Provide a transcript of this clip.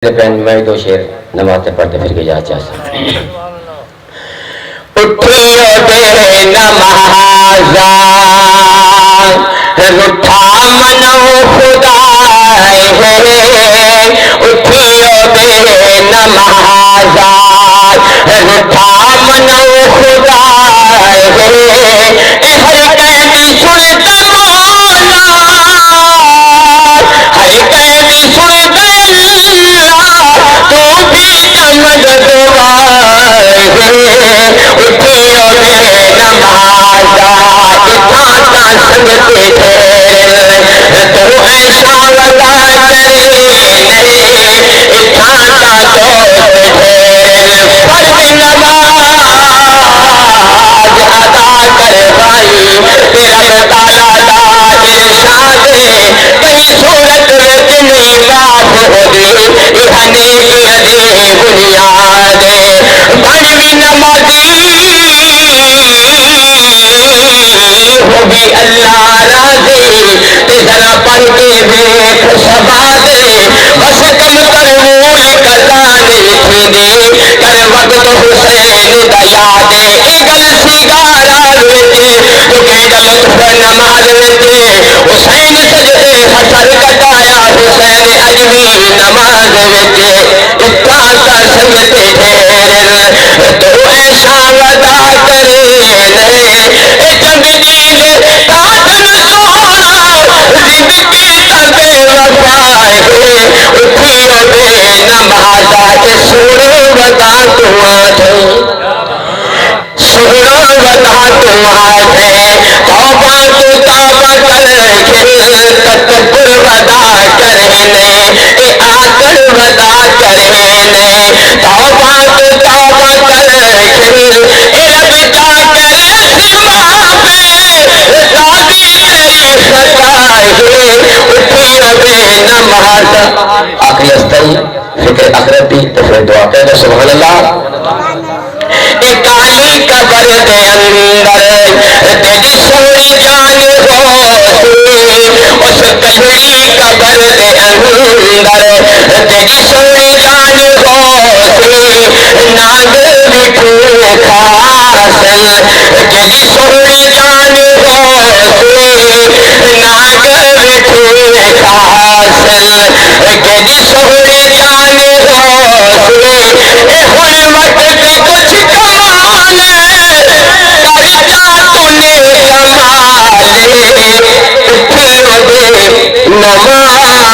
میں دو شیر نماز پڑھتے پھر کے جا چاہتا اٹھیو دے نماز رٹھا منو خدا اٹھیو دے نماز رٹھا منو خدا ہر قیدی سنتا مولا ہر قیدی سنتا تو بھی چمک دوار اٹھیو دے نماز اتھاتا سنگتے ٹھہر تو ایسا ودا کرے اتھاتا دوست ٹھہر فرض نماز ادا کر بھائی رب تعالیٰ دا ارشاد کئی صورت وچ نہیں معاف ہو دی اہنے کی بنیاد بڑی نمازی ہو بھی اللہ راضی تے ذرا پڑھ کے دیکھ سباد بس کم ترمول قضا نہیں تھی دی کر وقت حسین دا یاد اے گل سیگارا وچ تو کہڑا لطف نماز وچ حسین سجدے حسر کٹایا حسین اجوی نماز وچ اتھاتا سنگتے ٹھہر تو ایسا ودا کرے اے جنگیل تاجن سونا زندگی تا بے وفائے اٹھیو دے نماز اے سنو ودا تو آٹھے سنو ودا تو آٹھے توبہ تو توبہ کر کھل تکبر ودا کرنے اے آکڑ ودا کرنے توبہ تو توبہ کر کھل اے رب کا کرے سما پہ راضی تیری خطائے اٹھیو دے نماز آخری استل فکر آخرتی تو پھر دعا کہہ سبحان اللہ اے کالی قبر دے اندر تیری سونی جان ہو اس کجڑی قبر دے اندر تیری سونی جان ہو ناگ مٹھو کھاسل تیری سونی جان ہو ناگ مٹھو کھاسل تیری سونی جان ہو اے ہن وقت کچھ کمال کر جا تو نے کمال اٹھیو دے نماز